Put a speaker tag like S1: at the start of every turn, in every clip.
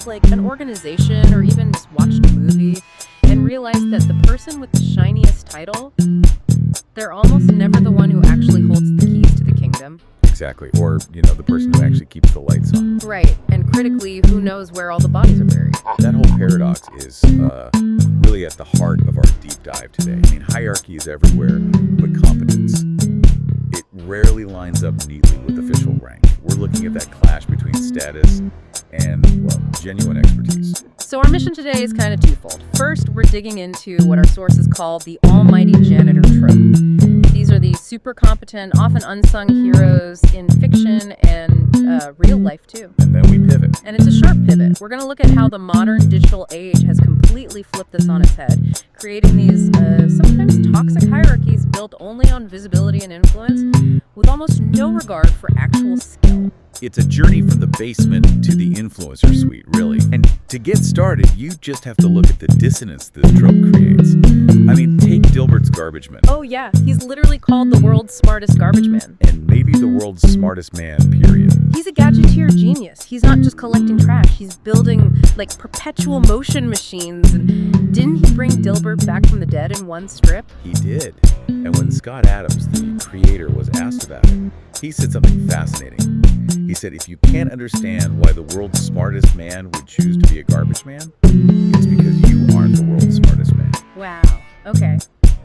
S1: things like an organization or even just watched a movie and realized that the person with the shiniest title, they're almost never the one who actually holds the keys to the kingdom.
S2: Exactly. Or, the person who actually keeps the lights on.
S1: Right. And critically, who knows where all the bodies are buried?
S2: That whole paradox is really at the heart of our deep dive today. I mean, hierarchy is everywhere, but competence, it rarely lines up neatly with official rank. We're looking at that clash between status and, well, genuine expertise.
S1: So our mission today is kind of twofold. First, we're digging into what our sources call the almighty janitor trope. These are the super competent, often unsung heroes in fiction and real life too.
S2: And then we pivot.
S1: And it's a sharp pivot. We're going to look at how the modern digital age has completely flipped this on its head, creating these sometimes toxic hierarchies built only on visibility and influence, with almost no regard for actual skill.
S2: It's a journey from the basement to the influencer suite, really. And to get started, you just have to look at the dissonance this trope creates. I mean, take Dilbert's garbage man.
S1: Oh yeah, he's literally called the world's smartest garbage man.
S2: And maybe the world's smartest man, period.
S1: He's a gadgeteer genius. He's not just collecting trash. He's building, perpetual motion machines. And didn't he bring Dilbert back from the dead in one strip?
S2: He did. And when Scott Adams, the creator, was asked about it, he said something fascinating. He said, if you can't understand why the world's smartest man would choose to be a garbage man, it's because you aren't the world's smartest man.
S1: Wow. Okay.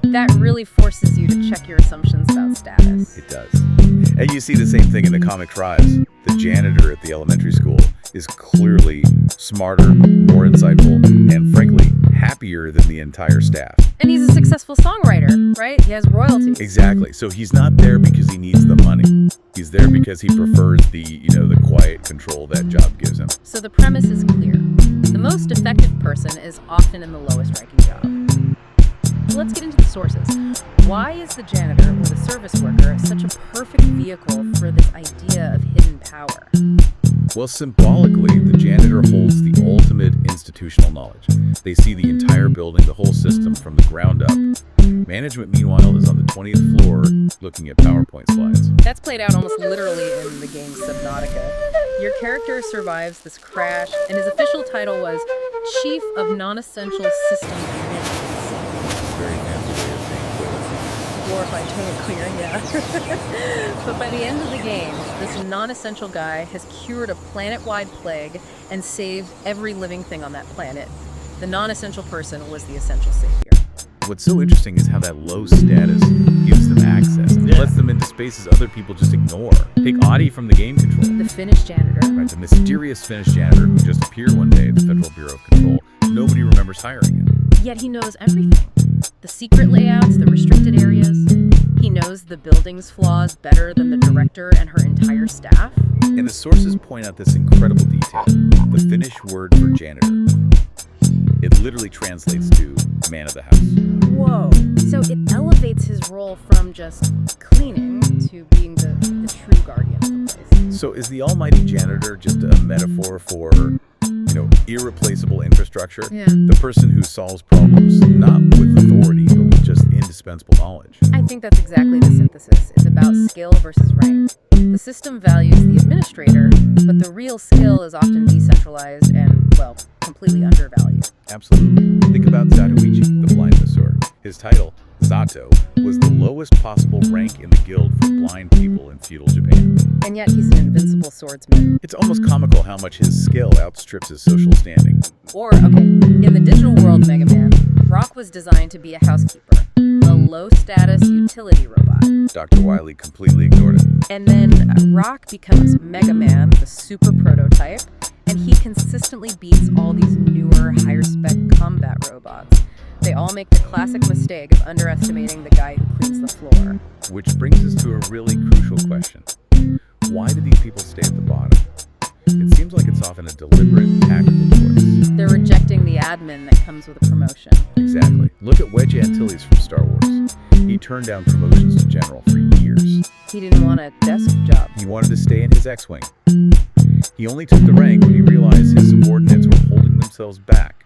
S1: That really forces you to check your assumptions about status.
S2: It does. And you see the same thing in the comic Rise. The janitor at the elementary school is clearly smarter, more insightful, and frankly, happier than the entire staff.
S1: And he's a successful songwriter, right? He has royalties.
S2: Exactly. So he's not there because he needs the money. He's there because he prefers the quiet control that job gives him.
S1: So the premise is clear. The most effective person is often in the lowest ranking job. Let's get into the sources. Why is the janitor or the service worker such a perfect vehicle for this idea of hidden power?
S2: Well, symbolically, the janitor holds the ultimate institutional knowledge. They see the entire building, the whole system from the ground up. Management, meanwhile, is on the 20th floor looking at PowerPoint slides.
S1: That's played out almost literally in the game Subnautica. Your character survives this crash, and his official title was Chief of Non-Essential System Maintenance.
S2: Very fancy way of saying toilet.
S1: Glorified toilet cleaner, yeah. But by the end of the game, this non-essential guy has cured a planet-wide plague and saved every living thing on that planet. The non-essential person was the essential savior.
S2: What's so interesting is how that low status gives them access. It lets them into spaces other people just ignore. Take Audie from the game Control.
S1: The Finnish janitor.
S2: Right, the mysterious Finnish janitor who just appeared one day at the Federal Bureau of Control. Nobody remembers hiring him.
S1: Yet he knows everything. The secret layouts, the restricted areas. He knows the building's flaws better than the director and her entire staff.
S2: And the sources point out this incredible detail. The Finnish word for janitor. It literally translates to man of the house.
S1: Whoa. So it elevates his role from just cleaning to being the true guardian of the place.
S2: So is the almighty janitor just a metaphor for, irreplaceable infrastructure?
S1: Yeah.
S2: The person who solves problems not with authority, but with just indispensable knowledge.
S1: I think that's exactly the synthesis. It's about skill versus rank. The system values the administrator, but the real skill is often decentralized and, completely undervalued.
S2: Absolutely. Think about Zatoichi, the blind masseur. His title, Zato, was the lowest possible rank in the guild for blind people in feudal Japan.
S1: And yet he's an invincible swordsman.
S2: It's almost comical how much his skill outstrips his social standing.
S1: Or, in the digital world Mega Man, Rock was designed to be a housekeeper, a low-status utility robot.
S2: Dr. Wily completely ignored him.
S1: And then Rock becomes Mega Man, the super prototype, and he consistently beats all these newer, higher-spec combat robots. They all make the classic mistake of underestimating the guy who cleans the floor.
S2: Which brings us to a really crucial question. Why do these people stay at the bottom? It seems like it's often a deliberate, tactical choice.
S1: They're rejecting the admin that comes with a promotion.
S2: Exactly. Look at Wedge Antilles from Star Wars. He turned down promotions to general for years.
S1: He didn't want a desk job.
S2: He wanted to stay in his X-Wing. He only took the rank when he realized his subordinates were holding themselves back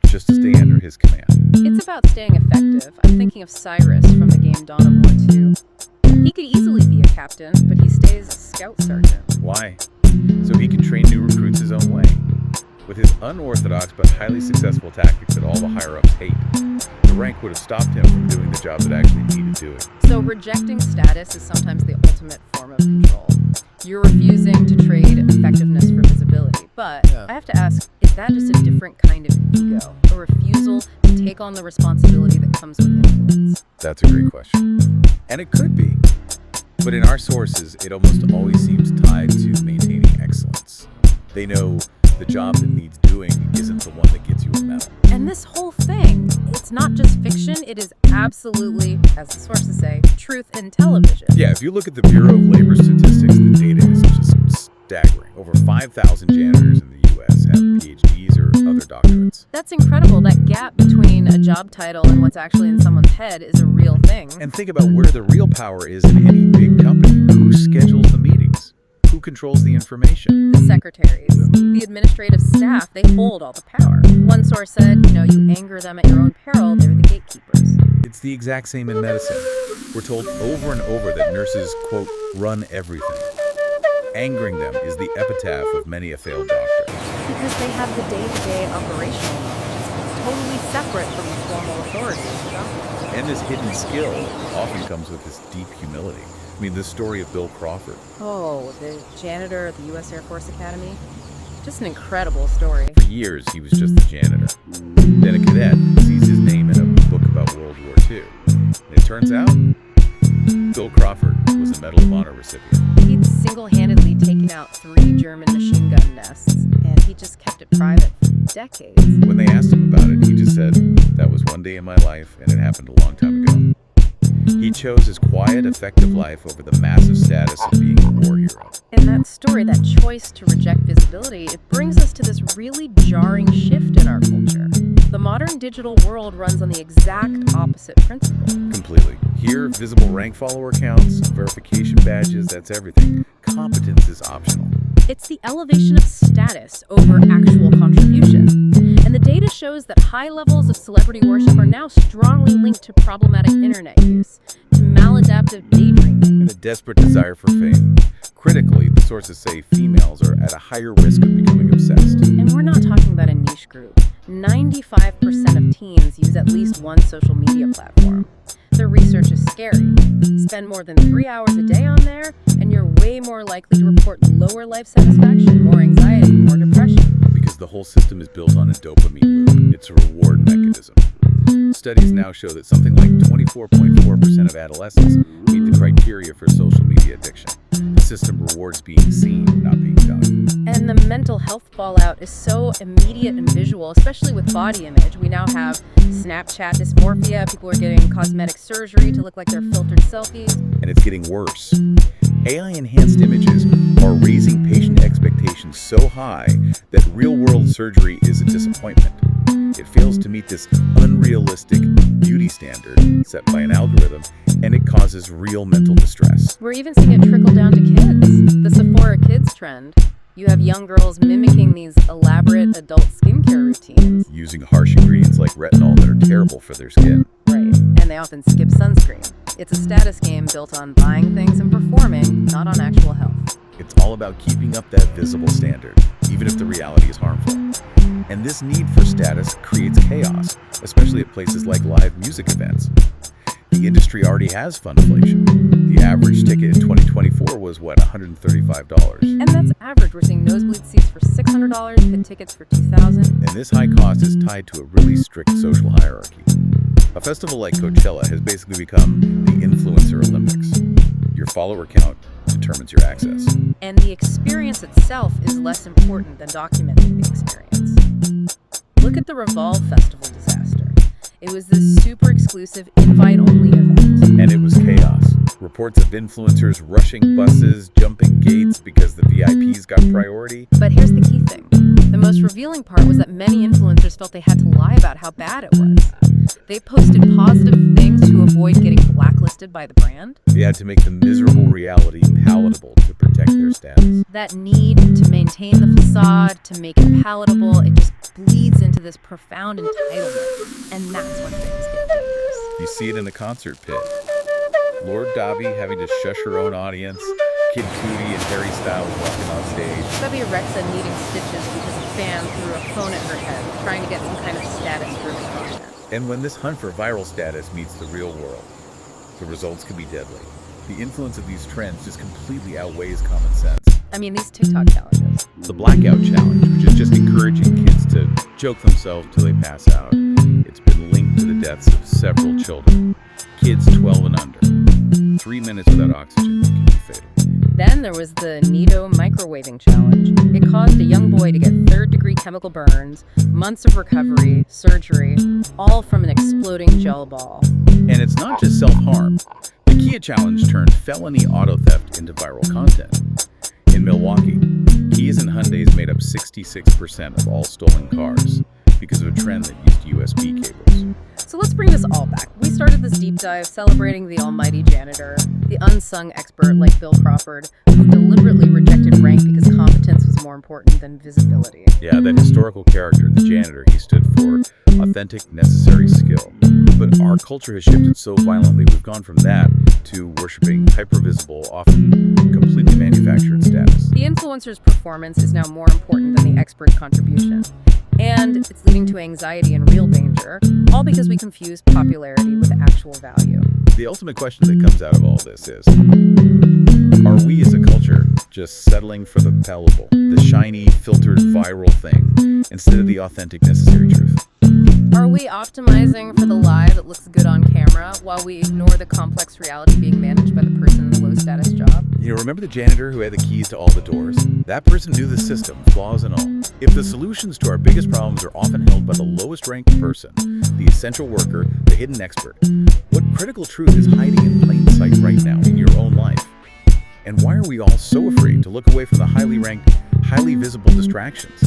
S2: just to stay under his command.
S1: It's about staying effective. I'm thinking of Cyrus from the game Dawn of War 2. He could easily be a captain, but he stays a scout sergeant.
S2: Why? So he can train new recruits his own way. With his unorthodox but highly successful tactics that all the higher-ups hate, the rank would have stopped him from doing the job that actually needed doing.
S1: So rejecting status is sometimes the ultimate form of control. You're refusing to trade effectiveness for visibility. But I have to ask, is that just a different kind of ego? A refusal to take on the responsibility that comes with influence?
S2: That's a great question. And it could be. But in our sources, it almost always seems tied to maintaining excellence. They know the job that needs doing isn't the one that gets you a medal.
S1: And this whole thing, it's not just fiction, it is absolutely, as the sources say, truth in television.
S2: Yeah, if you look at the Bureau of Labor Statistics, the data is just staggering. Over 5,000 janitors in the U.S. have PhDs or other doctorates.
S1: That's incredible. That gap between a job title and what's actually in someone's head is a real thing.
S2: And think about where the real power is in any big company. Who schedules the meetings? Who controls the information?
S1: The secretaries, the administrative staff, they hold all the power. One source said, you anger them at your own peril, they're the gatekeepers.
S2: It's the exact same in medicine. We're told over and over that nurses, quote, run everything. Angering them is the epitaph of many a failed doctor.
S1: Because they have the day-to-day operational knowledge. It's totally separate from the formal authorities.
S2: And this hidden skill often comes with this deep humility. I mean, this story of Bill Crawford.
S1: Oh, the janitor at the U.S. Air Force Academy. Just an incredible story.
S2: For years, he was just a janitor. Then a cadet sees his name in a book about World War II. And it turns out, Bill Crawford was a Medal of Honor recipient.
S1: He'd single-handedly taken out 3 German machine gun nests, and he just kept it private for decades.
S2: When they asked him about it, he just said, that was one day in my life, and it happened a long time ago. He chose his quiet, effective life over the massive status of being a war hero.
S1: In that story, that choice to reject visibility, it brings us to this really jarring shift in our culture. The modern digital world runs on the exact opposite principle.
S2: Completely. Here, visible rank follower counts, verification badges, that's everything. Competence is optional.
S1: It's the elevation of status over actual contribution. And the data shows that high levels of celebrity worship are now strongly linked to problematic internet use, to maladaptive daydreaming,
S2: And a desperate desire for fame. Critically, the sources say females are at a higher risk of becoming obsessed.
S1: And we're not talking about a niche group. 95% of teens use at least one social media platform. Their research is scary. Spend more than 3 hours a day on there, and you're way more likely to report lower life satisfaction, more anxiety, more depression.
S2: Because the whole system is built on a dopamine loop. It's a reward mechanism. Studies now show that something like 24.4% of adolescents meet the criteria for social media addiction. The system rewards being seen, not being done.
S1: And the mental health fallout is so immediate and visual, especially with body image. We now have Snapchat dysmorphia. People are getting cosmetic surgery to look like they're filtered selfies.
S2: And it's getting worse. AI-enhanced images are raising patient expectations so high that real-world surgery is a disappointment. It fails to meet this unrealistic beauty standard set by an algorithm, and it causes real mental distress.
S1: We're even seeing it trickle down to kids. The Sephora Kids trend. You have young girls mimicking these elaborate adult skincare routines.
S2: Using harsh ingredients like retinol that are terrible for their skin.
S1: Right, and they often skip sunscreen. It's a status game built on buying things and performing, not on actual health.
S2: It's all about keeping up that visible standard, even if the reality is harmful. And this need for status creates chaos, especially at places like live music events. The industry already has funflation. The average ticket in 2024 was, $135?
S1: And that's average. We're seeing nosebleed seats for $600, pit tickets for $2,000.
S2: And this high cost is tied to a really strict social hierarchy. A festival like Coachella has basically become the influencer Olympics. Your follower count determines your access.
S1: And the experience itself is less important than documenting the experience. Look at the Revolve Festival disaster. It was this super exclusive, invite-only event.
S2: And it was chaos. Reports of influencers rushing buses, jumping gates because the VIPs got priority.
S1: But here's the key thing. The most revealing part was that many influencers felt they had to lie about how bad it was. They posted positive things to avoid getting blacklisted by the brand.
S2: They had to make the miserable reality palatable to protect their status.
S1: That need to maintain the facade, to make it palatable, it just bleeds into this profound entitlement. And that's when things get dangerous.
S2: You see it in the concert pit. Lord Dobby having to shush her own audience, Kid Cudi and Harry Styles walking on stage.
S1: Bebe Rexha needing stitches because of fan threw a phone at her head, trying to get some kind of status-driven content.
S2: And when this hunt for viral status meets the real world, the results can be deadly. The influence of these trends just completely outweighs common sense.
S1: I mean, these TikTok challenges.
S2: The blackout challenge, which is just encouraging kids to choke themselves till they pass out. It's been linked to the deaths of several children, kids 12 and under. 3 minutes without oxygen can be fatal.
S1: Then there was the Neato microwaving challenge. It caused a young boy to get third-degree chemical burns, months of recovery, surgery, all from an exploding gel ball.
S2: And it's not just self-harm. The Kia challenge turned felony auto theft into viral content. In Milwaukee, Kias and Hyundais made up 66% of all stolen cars because of a trend that used USB cables.
S1: So let's bring this all back. We started this deep dive celebrating the almighty janitor, the unsung expert like Bill Crawford, who deliberately rejected rank because competence was more important than visibility.
S2: Yeah, that historical character, the janitor, he stood for authentic, necessary skill. But our culture has shifted so violently, we've gone from that to worshiping hyper-visible, often completely manufactured status.
S1: The influencer's performance is now more important than the expert's contribution. And it's leading to anxiety and real danger, all because we confuse popularity with actual value.
S2: The ultimate question that comes out of all this is, are we as a culture just settling for the palatable, the shiny, filtered, viral thing, instead of the authentic, necessary truth?
S1: Are we optimizing for the lie that looks good on camera while we ignore the complex reality being managed by the person in the low-status job?
S2: You know, remember the janitor who had the keys to all the doors? That person knew the system, flaws and all. If the solutions to our biggest problems are often held by the lowest-ranked person, the essential worker, the hidden expert, what critical truth is hiding in plain sight right now in your own life? And why are we all so afraid to look away from the highly ranked, highly visible distractions?